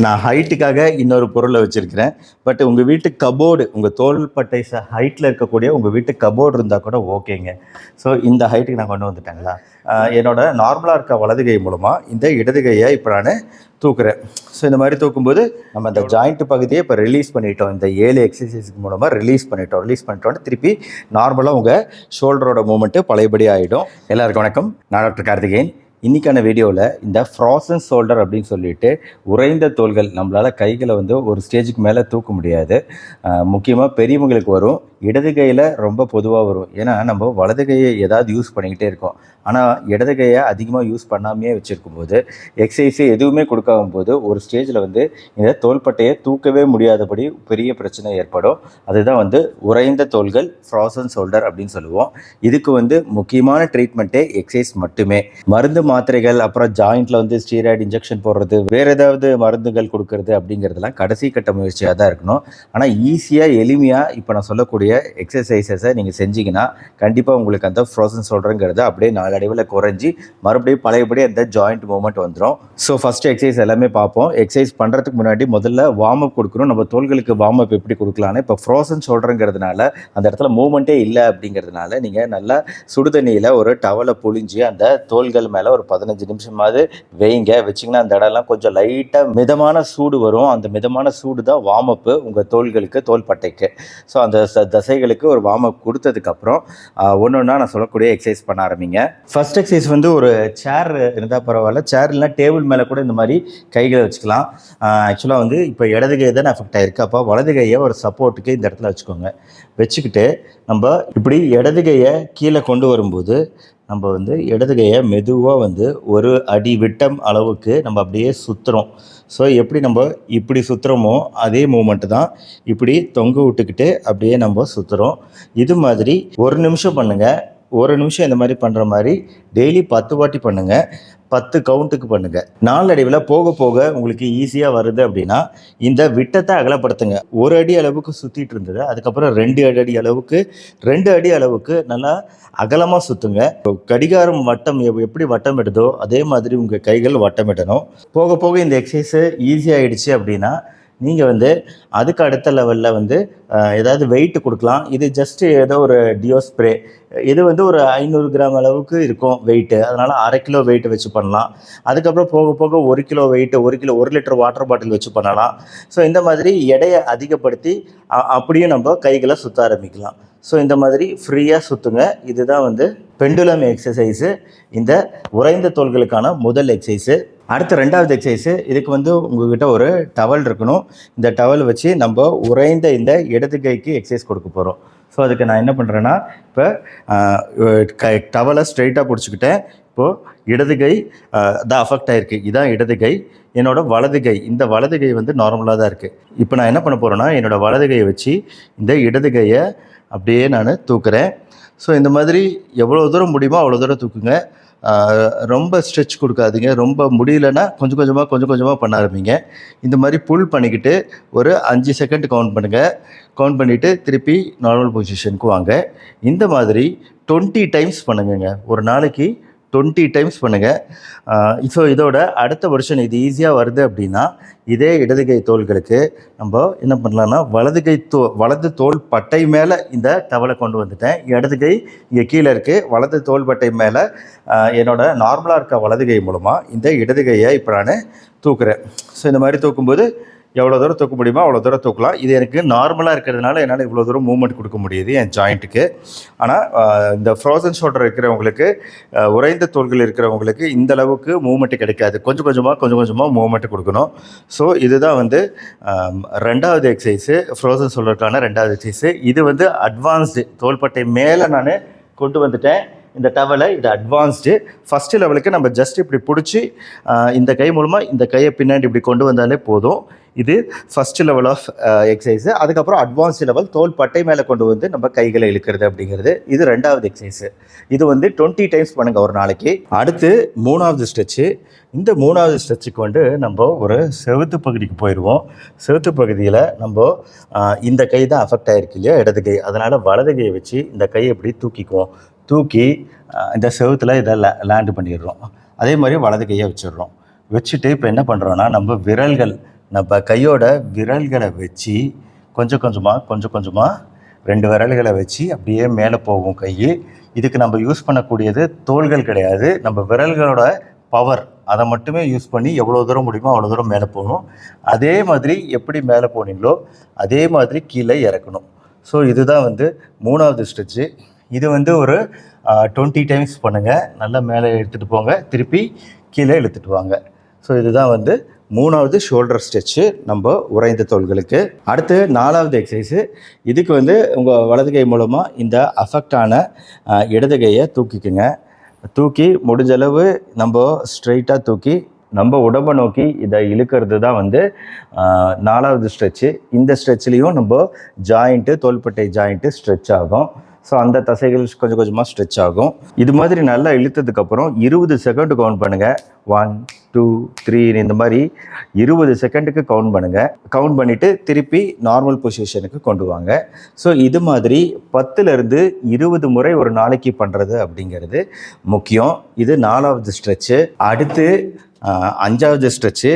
நான் ஹைட்டுக்காக இன்னொரு பொருளை வச்சுருக்கிறேன். பட் உங்கள் வீட்டு கபோர்டு, உங்கள் தோள்பட்டை ஹைட்டில் இருக்கக்கூடிய உங்கள் வீட்டு கபோர்டு இருந்தால் கூட ஓகேங்க. ஸோ இந்த ஹைட்டுக்கு நான் கொண்டு வந்துட்டேங்களா. என்னோட நார்மலாக இருக்க வலது கை மூலமாக இந்த இடது கையை இப்போ நான் தூக்குறேன். ஸோ இந்த மாதிரி தூக்கும்போது நம்ம அந்த ஜாயிண்ட் பகுதியை இப்போ ரிலீஸ் பண்ணிட்டோம். இந்த 7 எக்ஸசைஸுக்கு மூலமாக ரிலீஸ் பண்ணிட்டோன்னு திருப்பி நார்மலாக உங்கள் ஷோல்டரோட மூமெண்ட்டு பழையபடி ஆகிடும். எல்லாருக்கும் வணக்கம். நான் டாக்டர் கார்த்திகேயன். இன்றைக்கான வீடியோவில் இந்த ஃப்ராசன் ஷோல்டர் அப்படின்னு சொல்லிட்டு உறைந்த தோள்கள், நம்மளால் கைகளை ஒரு ஸ்டேஜுக்கு மேலே தூக்க முடியாது. முக்கியமாக பெரியவங்களுக்கு வரும், இடது கையில் ரொம்ப பொதுவாக வரும். ஏன்னா நம்ம வலது கையை ஏதாவது யூஸ் பண்ணிக்கிட்டே இருக்கோம். ஆனால் இடது கையை அதிகமாக யூஸ் பண்ணாமையே வச்சுருக்கும் போது, எக்ஸசைஸு எதுவுமே கொடுக்காகும் போது ஒரு ஸ்டேஜில் இந்த தோள்பட்டையை தூக்கவே முடியாதபடி பெரிய பிரச்சனை ஏற்படும். அதுதான் உறைந்த தோள்கள், ஃப்ராசன் ஷோல்டர் அப்படின்னு சொல்லுவோம். இதுக்கு முக்கியமான ட்ரீட்மெண்ட்டே எக்ஸசைஸ் மட்டுமே. மருந்து மாத்திரைகள், அப்புறம் ஜாயிண்ட்டில் ஸ்டீராய்டு இன்ஜெக்ஷன் போடுறது, வேறு ஏதாவது மருந்துகள் கொடுக்கறது அப்படிங்கிறதுலாம் கடைசி கட்ட முயற்சியாக தான் இருக்கணும். ஆனால் ஈஸியாக எளிமையாக இப்போ நான் சொல்லக்கூடிய எக்ஸசைசஸை நீங்கள் செஞ்சீங்கன்னா கண்டிப்பாக உங்களுக்கு அந்த ஃப்ரோசன் ஷோல்டருங்கிறது அப்படியே நாளடைவில் குறைஞ்சி மறுபடியும் பழையபடி அந்த ஜாயிண்ட் மூவ்மெண்ட் வந்துடும். ஸோ ஃபஸ்ட்டு எக்ஸசைஸ் எல்லாமே பார்ப்போம். எக்ஸசைஸ் பண்ணுறதுக்கு முன்னாடி முதல்ல வார்ம் அப் கொடுக்கணும். நம்ம தோள்களுக்கு வார்ம் அப் எப்படி கொடுக்கலான்னு, இப்போ ஃப்ரோசன் ஷோல்டருங்கிறதுனால அந்த இடத்துல மூவ்மெண்ட்டே இல்லை அப்படிங்கிறதுனால நீங்கள் நல்லா சுடுதண்ணியில் ஒரு டவலை புழிஞ்சு அந்த தோள்கள் மேலே ஒரு 15 நிமிஷமாவது வச்சிங்கன்னா அந்த இடம்லாம் கொஞ்சம் லைட்டாக மிதமான சூடு வரும். அந்த மிதமான சூடு தான் வார்ம் அப்பு உங்கள் தோள்களுக்கு, தோள்பட்டைக்கு. ஸோ அந்த தசைகளுக்கு ஒரு வார்ம் அப் கொடுத்ததுக்கப்புறம் ஒன்று ஒன்றா நான் சொல்லக்கூடிய எக்ஸசைஸ் பண்ண ஆரம்பிங்க. ஃபர்ஸ்ட் எக்ஸசைஸ் ஒரு சேர் இருந்தால் பரவாயில்ல, சேர் இல்லைனா டேபிள் மேலே கூட இந்த மாதிரி கைகளை வச்சுக்கலாம். ஆக்சுவலாக இப்போ இடது கை தான் அஃபெக்ட் ஆகிருக்கு. அப்போ வலது கையை ஒரு சப்போர்ட்டுக்கு இந்த இடத்துல வச்சுக்கோங்க. வச்சுக்கிட்டு நம்ம இப்படி இடது கையை கீழே கொண்டு வரும்போது நம்ம இடது கையை மெதுவாக ஒரு அடி விட்டம் அளவுக்கு நம்ம அப்படியே சுற்றுறோம். ஸோ எப்படி நம்ம இப்படி சுற்றுறோமோ அதே மூமெண்ட்டு தான் இப்படி தொங்க விட்டுக்கிட்டு அப்படியே நம்ம சுற்றுறோம். இது மாதிரி ஒரு நிமிஷம் பண்ணுங்கள். ஒரு நிமிஷம் இந்த மாதிரி பண்ணுற மாதிரி டெய்லி 10 வாட்டி பண்ணுங்கள். 10 கவுண்ட்டுக்கு பண்ணுங்கள். நாளடைவில் போக போக உங்களுக்கு ஈஸியாக வருது அப்படின்னா இந்த விட்டத்தை அகலப்படுத்துங்க. 1 அடி அளவுக்கு சுற்றிட்டு இருந்தது, அதுக்கப்புறம் 2 அடி அளவுக்கு நல்லா அகலமாக சுற்றுங்க. கடிகாரம் வட்டம் எப்படி வட்டமிடுதோ அதே மாதிரி உங்கள் கைகள் வட்டமிடணும். போக போக இந்த எக்ஸசைஸு ஈஸியாகிடுச்சு அப்படின்னா நீங்கள் அதுக்கு அடுத்த லெவலில் ஏதாவது வெயிட் கொடுக்கலாம். இது ஜஸ்ட்டு ஏதோ ஒரு டியோ ஸ்ப்ரே, இது ஒரு 500 கிராம் அளவுக்கு இருக்கும் வெயிட்டு. அதனால் 1/2 கிலோ வெயிட் வச்சு பண்ணலாம். அதுக்கப்புறம் போக போக 1 kilo weight, 1 litre water bottle வச்சு பண்ணலாம். ஸோ இந்த மாதிரி எடையை அதிகப்படுத்தி அப்படியும் நம்ம கைகளை சுற்ற ஆரம்பிக்கலாம். ஸோ இந்த மாதிரி ஃப்ரீயாக சுற்றுங்க. இதுதான் பெண்டுலம் எக்ஸசைஸு, இந்த உறைந்த தோள்களுக்கான முதல் எக்ஸசைஸு. அடுத்த 2வது எக்ஸசைஸு, இதுக்கு உங்கள்கிட்ட ஒரு டவல் இருக்கணும். இந்த டவல் வச்சு நம்ம உறைந்த இந்த இடது கைக்கு எக்ஸசைஸ் கொடுக்க போகிறோம். ஸோ அதுக்கு நான் என்ன பண்ணுறேன்னா, இப்போ டவலை ஸ்ட்ரைட்டாக பிடிச்சிக்கிட்டேன். இப்போது இடது கை தான் அஃபெக்ட் ஆகிருக்கு. இதுதான் இடது கை. என்னோடய வலது கை, இந்த வலது கை நார்மலாக தான் இருக்குது. இப்போ நான் என்ன பண்ண போகிறேன்னா, என்னோடய வலது கையை வச்சு இந்த இடது கையை அப்படியே நான் தூக்குறேன். ஸோ இந்த மாதிரி எவ்வளோ தூரம் முடியுமோ அவ்வளோ தூரம் தூக்குங்க. ரொம்ப ஸ்ட்ரெச் கொடுக்காதீங்க. ரொம்ப முடியலன்னா கொஞ்சம் கொஞ்சமாக பண்ண ஆரம்பிங்க. இந்த மாதிரி புல் பண்ணிக்கிட்டு ஒரு 5 செகண்ட் கவுண்ட் பண்ணுங்கள். கவுண்ட் பண்ணிவிட்டு திருப்பி நார்மல் பொசிஷனுக்கு வாங்க. இந்த மாதிரி 20 டைம்ஸ் பண்ணுங்க. ஒரு நாளைக்கு 20 டைம்ஸ் பண்ணுங்கள். ஸோ இதோட அடுத்த வருஷன் இது ஈஸியாக வருது அப்படின்னா இதே இடது கை தோள்களுக்கு நம்ம என்ன பண்ணலான்னா, வலது தோள் பட்டை மேலே இந்த டவலை கொண்டு வந்துட்டேன். இடது கை இங்கே கீழே இருக்குது. வலது தோள் பட்டை மேலே என்னோட நார்மலாக இருக்க வலது கை மூலமாக இந்த இடது கையை இப்போ நான் தூக்குறேன். ஸோ இந்த மாதிரி தூக்கும்போது எவ்வளோ தூரம் தூக்க முடியுமோ அவ்வளோ தூரம் தூக்கலாம். இது எனக்கு நார்மலாக இருக்கிறதுனால என்னால் இவ்வளோ தூரம் மூவ்மெண்ட் கொடுக்க முடியுது என் ஜாயிண்ட்டுக்கு. ஆனால் இந்த ஃப்ரோசன் ஷோல்டர் இருக்கிறவங்களுக்கு, உறைந்த தோள்கள் இருக்கிறவங்களுக்கு இந்த அளவுக்கு மூவ்மெண்ட்டு கிடைக்காது. கொஞ்சம் கொஞ்சமாக மூவ்மெண்ட்டு கொடுக்கணும். ஸோ இதுதான் 2வது எக்ஸசைஸு, ஃப்ரோசன் ஷோல்டருக்கான 2வது எக்ஸசைஸு. இது அட்வான்ஸ்டு தோள்பட்டை மேலே நான் கொண்டு வந்துட்டேன் இந்த டவலை. இது அட்வான்ஸ்டு. ஃபஸ்ட்டு லெவலுக்கு நம்ம ஜஸ்ட் இப்படி பிடிச்சி இந்த கை மூலமாக இந்த கையை பின்னாடி இப்படி கொண்டு வந்தாலே போதும். இது ஃபஸ்ட்டு லெவல் ஆஃப் எக்ஸசைஸு. அதுக்கப்புறம் அட்வான்ஸ்டு லெவல் தோள் பட்டை மேலே கொண்டு நம்ம கைகளை இழுக்கிறது அப்படிங்கிறது. இது 2வது எக்ஸசைஸு. இது 20 டைம்ஸ் பண்ணுங்கள் ஒரு நாளைக்கு. அடுத்து 3வது ஸ்ட்ரெச்சு. இந்த 3வது ஸ்ட்ரெச்சுக்கு நம்ம ஒரு செவுத்து பகுதிக்கு போயிடுவோம். செவுத்து பகுதியில் நம்ம இந்த கை தான் அஃபெக்ட் ஆகிருக்கு இல்லையா, இடது கை. அதனால் வலது கையை வச்சு இந்த கையை எப்படி தூக்கி இந்த செவுத்தில் இதை லேண்டு பண்ணிடுறோம். அதே மாதிரி வலது கையை வச்சிடுறோம். வச்சுட்டு இப்போ என்ன பண்ணுறோன்னா, நம்ம நம்ம கையோட விரல்களை வச்சு கொஞ்சம் கொஞ்சமாக 2 விரல்களை வச்சு அப்படியே மேலே போகும் கை. இதுக்கு நம்ம யூஸ் பண்ணக்கூடியது தோள்கள் கிடையாது, நம்ம விரல்களோட பவர். அதை மட்டுமே யூஸ் பண்ணி எவ்வளோ தூரம் முடியுமோ அவ்வளோ தூரம் மேலே போகணும். அதே மாதிரி எப்படி மேலே போனீங்களோ அதே மாதிரி கீழே இறக்கணும். ஸோ இதுதான் 3வது ஸ்ட்ரெச்சு. இது ஒரு 20 டைம்ஸ் பண்ணுங்கள். நல்லா மேலே எடுத்துகிட்டு போங்க, திருப்பி கீழே இழுத்துட்டு வாங்க. ஸோ இதுதான் 3வது ஷோல்டர் ஸ்ட்ரெச்சு நம்ம உறைந்த தோள்களுக்கு. அடுத்து 4வது எக்ஸசைஸு. இதுக்கு உங்கள் வலது கை மூலமாக இந்த அஃபெக்டான இடது கையை தூக்கிக்குங்க. தூக்கி முடிஞ்சளவு நம்ம ஸ்ட்ரைட்டாக தூக்கி நம்ம உடம்பை நோக்கி இதை இழுக்கிறது தான் 4வது ஸ்ட்ரெச்சு. இந்த ஸ்ட்ரெச்லேயும் நம்ம ஜாயிண்ட்டு, தோள்பட்டை ஜாயிண்ட்டு ஸ்ட்ரெச் ஆகும். ஸோ அந்த தசைகள் கொஞ்சம் கொஞ்சமாக ஸ்ட்ரெச் ஆகும். இது மாதிரி நல்லா இழுத்ததுக்கப்புறம் 20 செகண்ட் கவுண்ட் பண்ணுங்கள். 1 2 3 இந்த மாதிரி 20 செகண்டுக்கு கவுண்ட் பண்ணுங்கள். கவுண்ட் பண்ணிவிட்டு திருப்பி நார்மல் பொசிஷனுக்கு கொண்டு வாங்க. ஸோ இது மாதிரி 10லேருந்து 20 முறை ஒரு நாளைக்கு பண்ணுறது அப்படிங்கிறது முக்கியம். இது 4வது ஸ்ட்ரெச்சு. அடுத்து 5வது ஸ்ட்ரெச்சு.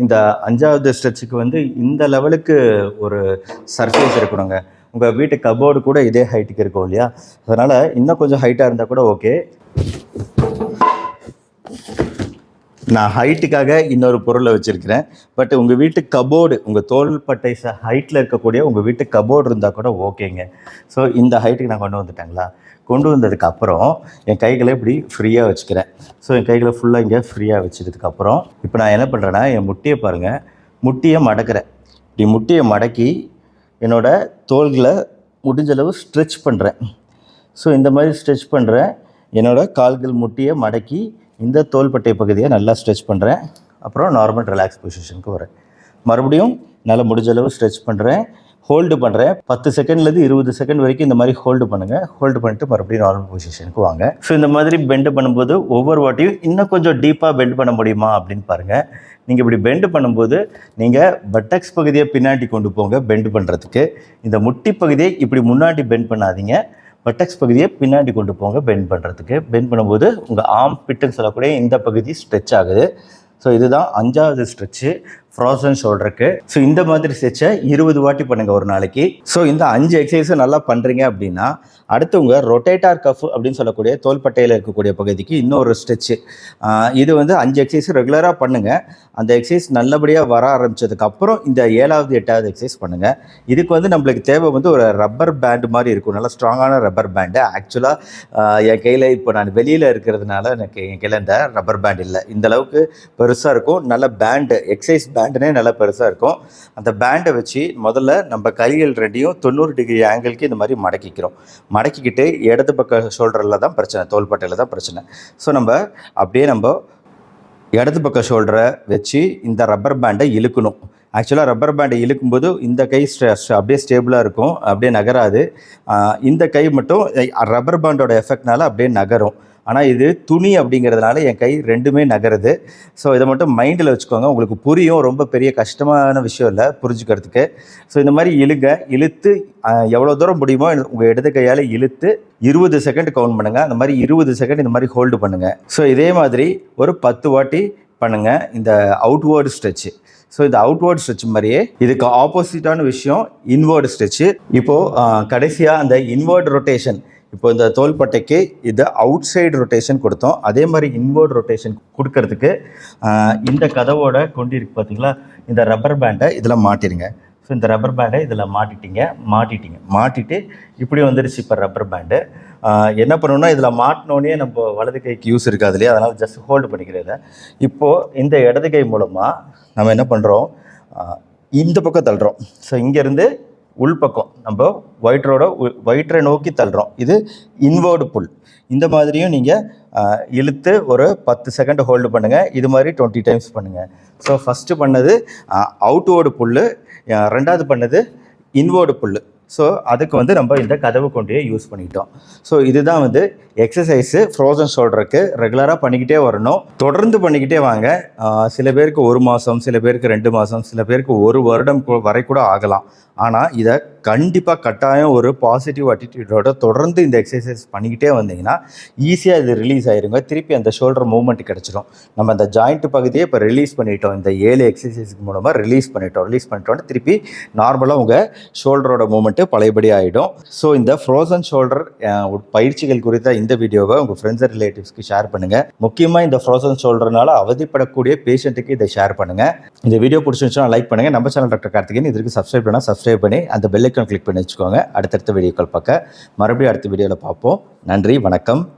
இந்த 5வது ஸ்ட்ரெச்சுக்கு இந்த லெவலுக்கு ஒரு சர்ஃபேஸ் இருக்கணுங்க. உங்கள் வீட்டு கபோர்டு கூட இதே ஹைட்டுக்கு இருக்கும் இல்லையா, அதனால் இன்னும் கொஞ்சம் ஹைட்டாக இருந்தால் கூட ஓகே. நான் ஹைட்டுக்காக இன்னொரு பொருளை வச்சுருக்கிறேன். பட் உங்கள் வீட்டு கபோர்டு, உங்கள் தோள்பட்டை ஹைட்டில் இருக்கக்கூடிய உங்கள் வீட்டு கபோர்டு இருந்தால் கூட ஓகேங்க. ஸோ இந்த ஹைட்டுக்கு நான் கொண்டு வந்துட்டேங்களா. கொண்டு வந்ததுக்கப்புறம் என் கைகளை இப்படி ஃப்ரீயாக வச்சுக்கிறேன். ஸோ என் கைகளை ஃபுல்லாக இங்கே ஃப்ரீயாக வச்சதுக்கப்புறம் இப்போ நான் என்ன பண்ணுறேன்னா, என் முட்டியை பாருங்கள், முட்டியை மடக்கிறேன். இப்படி முட்டியை மடக்கி என்னோடய தோள்களை முடிஞ்சளவு ஸ்ட்ரெச் பண்ணுறேன். ஸோ இந்த மாதிரி ஸ்ட்ரெச் பண்ணுறேன். என்னோடய கால்கள் முட்டியை மடக்கி இந்த தோள்பட்டை பகுதியை நல்லா ஸ்ட்ரெச் பண்ணுறேன். அப்புறம் நார்மல் ரிலாக்ஸ் பொசிஷனுக்கு வரேன். மறுபடியும் நல்லா முடிஞ்சளவு ஸ்ட்ரெச் பண்ணுறேன், ஹோல்டு பண்ணுறேன். 10 செகண்ட்லேருந்து 20 செகண்ட் வரைக்கும் இந்த மாதிரி ஹோல்டு பண்ணுங்கள். ஹோல்டு பண்ணிட்டு மறுபடியும் நார்மல் பொசிஷனுக்கு வாங்க. ஸோ இந்த மாதிரி பெண்டு பண்ணும்போது ஒவ்வொரு வாட்டியும் இன்னும் கொஞ்சம் டீப்பாக பெண்ட் பண்ண முடியுமா அப்படின்னு பாருங்கள். நீங்கள் இப்படி பெண்டு பண்ணும்போது நீங்கள் பட்டக்ஸ் பகுதியை பின்னாடி கொண்டு போங்க பெண்டு பண்ணுறதுக்கு. இந்த முட்டி பகுதியை இப்படி முன்னாடி பெண்ட் பண்ணாதீங்க, பட்டக்ஸ் பகுதியை பின்னாடி கொண்டு போங்க பெண்ட் பண்ணுறதுக்கு. பெண்ட் பண்ணும்போது உங்கள் ஆம் பிட்டுன்னு சொல்லக்கூடிய இந்த பகுதி ஸ்ட்ரெச் ஆகுது. ஸோ இதுதான் 5வது ஸ்ட்ரெச்சு ஃப்ரோசன் ஷோல்டருக்கு. ஸோ இந்த மாதிரி ஸ்ட்ரெச்சை 20 வாட்டி பண்ணுங்கள் ஒரு நாளைக்கு. ஸோ இந்த 5 எக்ஸசைஸும் நல்லா பண்ணுறீங்க அப்படின்னா அடுத்து உங்கள் ரொட்டேட்டார் கஃப் அப்படின்னு சொல்லக்கூடிய தோள்பட்டையில் இருக்கக்கூடிய பகுதிக்கு இன்னொரு ஸ்ட்ரெச்சு. இது 5 எக்ஸசைஸ் ரெகுலராக பண்ணுங்கள். அந்த எக்ஸசைஸ் நல்லபடியாக வர ஆரம்பித்ததுக்கப்புறம் இந்த 7வது 8வது எக்ஸசைஸ் பண்ணுங்கள். இதுக்கு நம்மளுக்கு தேவை ஒரு ரப்பர் பேண்டு மாதிரி இருக்கும், நல்லா ஸ்ட்ராங்கான ரப்பர் பேண்டு. ஆக்சுவலாக என் கையில் இப்போ நான் வெளியில் இருக்கிறதுனால எனக்கு என் கையில் இந்த ரப்பர் பேண்ட் இல்லை. இந்தளவுக்கு பெருசாக இருக்கும், நல்ல பேண்டு, எக்ஸசைஸ் பேண்டுனே நல்லா பெருசாக இருக்கும். அந்த பேண்டை வச்சு முதல்ல நம்ம கைகள் ரெண்டையும் 90 டிகிரி ஆங்கிளுக்கு இந்த மாதிரி மடக்கிக்கிட்டு இடது பக்க ஷோல்டரில் தான் பிரச்சனை, தோள்பட்டையில் தான் பிரச்சனை. ஸோ நம்ம இடது பக்க ஷோல்டரை வச்சு இந்த ரப்பர் பேண்டை இழுக்கணும். ஆக்சுவலாக ரப்பர் பேண்டை இழுக்கும்போது இந்த கை அப்படியே ஸ்டேபிளாக இருக்கும், அப்படியே நகராது. இந்த கை மட்டும் ரப்பர் பேண்டோட எஃபெக்ட்னால அப்படியே நகரும். ஆனால் இது துணி அப்படிங்கிறதுனால என் கை ரெண்டுமே நகருது. ஸோ இதை மட்டும் மைண்டில் வச்சுக்கோங்க, உங்களுக்கு புரியும். ரொம்ப பெரிய கஷ்டமான விஷயம் இல்லை புரிஞ்சுக்கிறதுக்கு. ஸோ இந்த மாதிரி இழுத்து எவ்வளோ தூரம் முடியுமோ உங்கள் இடது கையால் இழுத்து 20 செகண்ட் கவுண்ட் பண்ணுங்கள். அந்த மாதிரி 20 செகண்ட் இந்த மாதிரி ஹோல்டு பண்ணுங்கள். ஸோ இதே மாதிரி ஒரு 10 வாட்டி பண்ணுங்கள் இந்த அவுட்வேர்டு ஸ்ட்ரெச்சு. ஸோ இந்த அவுட்வேர்ட் ஸ்ட்ரெச் மாதிரியே இதுக்கு ஆப்போசிட்டான விஷயம் இன்வேர்டு ஸ்ட்ரெச்சு. இப்போது கடைசியாக அந்த இன்வேர்டு ரொட்டேஷன். இப்போ இந்த தோள்பட்டைக்கு இது அவுட் சைடு ரொட்டேஷன் கொடுத்தோம். அதே மாதிரி இன்வேர்டு ரொட்டேஷன் கொடுக்கறதுக்கு இந்த கதவோட கொண்டிருக்கு பார்த்தீங்களா, இந்த ரப்பர் பேண்டை இதில் மாட்டிடுங்க. ஸோ இந்த ரப்பர் பேண்டை இதில் மாட்டிட்டு இப்படி வந்துடுச்சு இப்போ ரப்பர் பேண்டு. என்ன பண்ணணும்னா இதில் மாட்டினோடனே நம்ம வலது கைக்கு யூஸ் இருக்காது இல்லையா, அதனால் ஜஸ்ட் ஹோல்டு பண்ணிக்கிறத. இப்போது இந்த இடது கை மூலமாக நம்ம என்ன பண்ணுறோம், இந்த பக்கம் தள்ளுறோம். ஸோ இங்கேருந்து உள்பக்கம் நம்ம வயிற்றை நோக்கி தள்ளுறோம். இது இன்வேர்டு புல். இந்த மாதிரியும் நீங்கள் இழுத்து ஒரு 10 செகண்ட் ஹோல்டு பண்ணுங்கள். இது மாதிரி 20 டைம்ஸ் பண்ணுங்கள். ஸோ ஃபஸ்ட்டு பண்ணது அவுட்வேர்டு புல்லு, 2வது பண்ணது இன்வேர்டு புல்லு. ஸோ அதுக்கு நம்ம இந்த கதவு கொண்டே யூஸ் பண்ணிட்டோம். ஸோ இதுதான் எக்ஸசைஸு ஃப்ரோசன் ஷோல்டருக்கு. ரெகுலராக பண்ணிக்கிட்டே வரணும், தொடர்ந்து பண்ணிக்கிட்டே வாங்க. சில பேருக்கு 1 மாதம், சில பேருக்கு 2 மாதம், சில பேருக்கு 1 வருடம் வரை கூட ஆகலாம். ஆனால் இதை கண்டிப்பாக கட்டாயம் ஒரு பாசிட்டிவ் அட்டிடியூடோட தொடர்ந்து இந்த எக்ஸசைஸ் பண்ணிக்கிட்டே வந்தீங்கன்னா ஈஸியாக இது ரிலீஸ் ஆயிருங்க. திருப்பி அந்த ஷோல்டர் மூவ்மெண்ட் கிடச்சிடும். நம்ம அந்த ஜாயிண்ட் பகுதியை இப்போ ரிலீஸ் பண்ணிட்டோம். இந்த 7 எக்ஸசைஸ்க்கு மூலமாக ரிலீஸ் பண்ணிட்டோன்னு திருப்பி நார்மலாக உங்கள் ஷோல்டரோட மூவ்மெண்ட்டு பழையபடி ஆகிடும். ஸோ இந்த ஃப்ரோசன் ஷோல்டர் பயிற்சிகள் குறித்த இந்த வீடியோவை உங்கள் ஃப்ரெண்ட்ஸ் அண்ட் ரிலேட்டிவ்ஸ்க்கு ஷேர் பண்ணுங்கள். முக்கியமாக இந்த ஃப்ரோசன் ஷோல்டர்னால அவதிப்படக்கூடிய பேஷண்ட்டுக்கு இதை ஷேர் பண்ணுங்கள். இந்த வீடியோ பிடிச்சிருந்துச்சுன்னா லைக் பண்ணுங்கள். நம்ம சேனல் டாக்டர் கார்த்திகேயன். இதற்கு சப்ஸ்கிரைப் பண்ணால் சப்ஸ்கிரைப் பண்ணி அந்த பெல் ஐக்கான் கிளிக் பண்ணி வச்சுக்கோங்க. அடுத்தடுத்த வீடியோக்கள் பார்க்க மறுபடியும் அடுத்த வீடியோவில் பார்ப்போம். நன்றி, வணக்கம்.